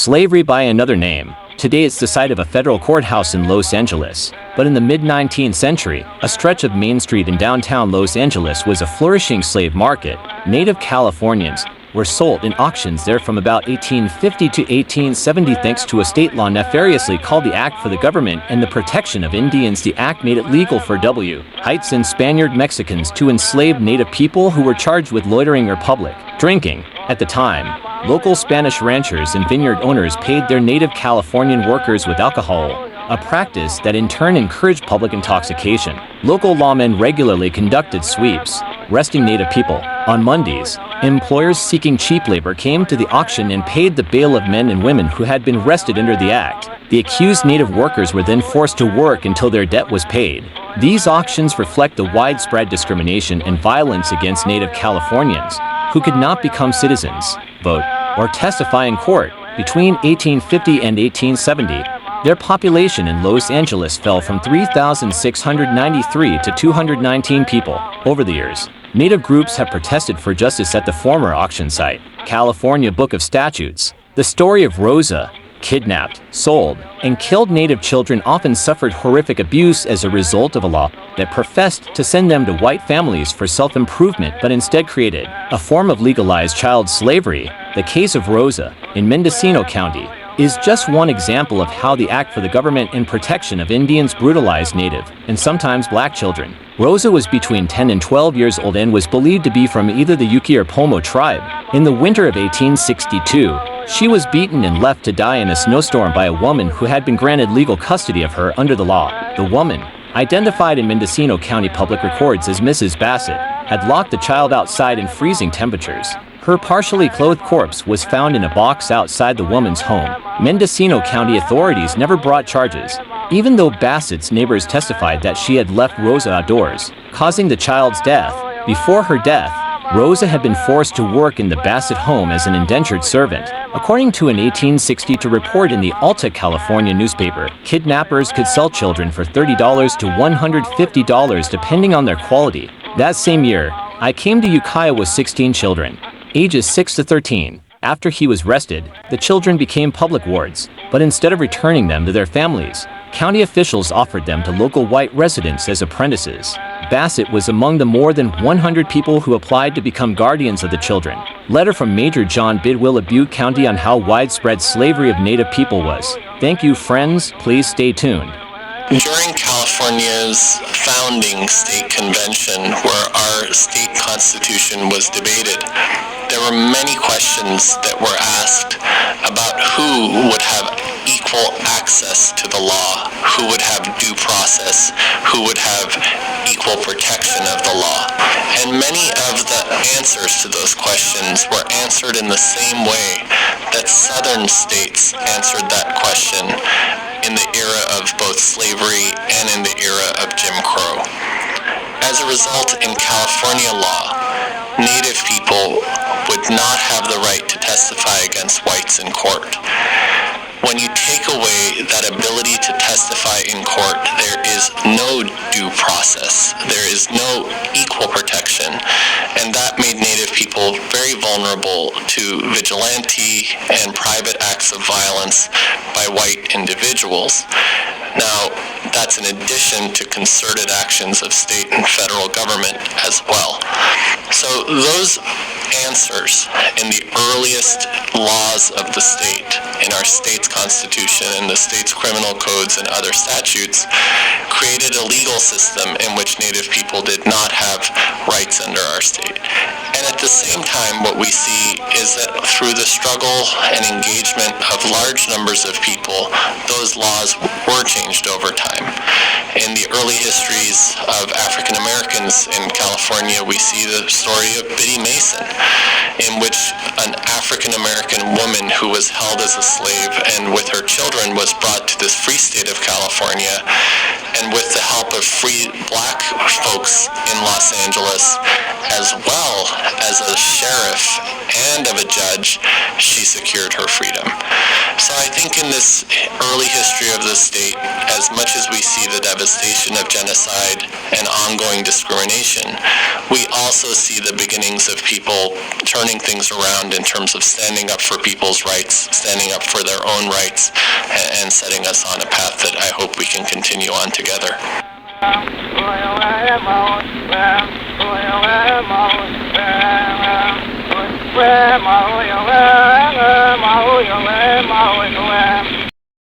Slavery by another name. Today it's the site of a federal courthouse in Los Angeles. But in the mid-19th century, a stretch of Main Street in downtown Los Angeles was a flourishing slave market. Native Californians were sold in auctions there from about 1850 to 1870 thanks to a state law nefariously called the Act for the Government and the Protection of Indians. The act made it legal for whites and Spaniard Mexicans to enslave native people who were charged with loitering or public drinking. At the time, local Spanish ranchers and vineyard owners paid their native Californian workers with alcohol, a practice that in turn encouraged public intoxication. Local lawmen regularly conducted sweeps, arresting native people. On Mondays, employers seeking cheap labor came to the auction and paid the bail of men and women who had been arrested under the act. The accused native workers were then forced to work until their debt was paid. These auctions reflect the widespread discrimination and violence against native Californians, who could not become citizens, vote, or testify in court. Between 1850 and 1870, their population in Los Angeles fell from 3,693 to 219 people. Over the years, native groups have protested for justice at the former auction site. California Book of Statutes. The story of Rosa, kidnapped, sold, and killed native children often suffered horrific abuse as a result of a law that professed to send them to white families for self-improvement but instead created a form of legalized child slavery. The case of Rosa, in Mendocino County, is just one example of how the Act for the Government and Protection of Indians brutalized native, and sometimes black children. Rosa was between 10 and 12 years old and was believed to be from either the Yuki or Pomo tribe. In the winter of 1862, she was beaten and left to die in a snowstorm by a woman who had been granted legal custody of her under the law. The woman, identified in Mendocino County public records as Mrs. Bassett, had locked the child outside in freezing temperatures. Her partially clothed corpse was found in a box outside the woman's home. Mendocino County authorities never brought charges, even though Bassett's neighbors testified that she had left Rosa outdoors, causing the child's death. Before her death, Rosa had been forced to work in the Bassett home as an indentured servant. According to an 1862 report in the Alta California newspaper, kidnappers could sell children for $30 to $150 depending on their quality. That same year, I came to Ukiah with 16 children, ages 6 to 13. After he was arrested, the children became public wards, but instead of returning them to their families, county officials offered them to local white residents as apprentices. Bassett was among the more than 100 people who applied to become guardians of the children. Letter from Major John Bidwell of Butte County on how widespread slavery of native people was. Thank you, friends. Please stay tuned. During California's founding state convention, where our state constitution was debated, there were many questions that were asked about who would have equal access to the law, who would have due process, who would have equal protection of the law. And many of the answers to those questions were answered in the same way that southern states answered that question in the era of both slavery and in the era of Jim Crow. As a result, in California law, Native people would not have the right to testify against whites in court. When you take away that ability to testify in court, there is no due process. There is no equal protection. And that made Native people very vulnerable to vigilante and private acts of violence by white individuals. Now, that's in addition to concerted actions of state and federal government as well. So those answers in the earliest laws of the state, in our state's constitution and the state's criminal codes and other statutes, created a legal system in which Native people did not have rights under our state. And at the same time, what we see is that through the struggle and engagement of large numbers of people, those laws were changed over time. In the early histories of African Americans in California, we see the story of Biddy Mason, in which an African American woman who was held as a slave and with her children was brought to this free state of California, and with the help of free black folks in Los Angeles, as well as a sheriff and of a judge, she secured her freedom. So I think in this early history of the state, as much as we see the devastation of genocide and ongoing discrimination, we also see the beginnings of people turning things around in terms of standing up for people's rights, standing up for their own rights, and setting us on a path that I hope we can continue on together. Where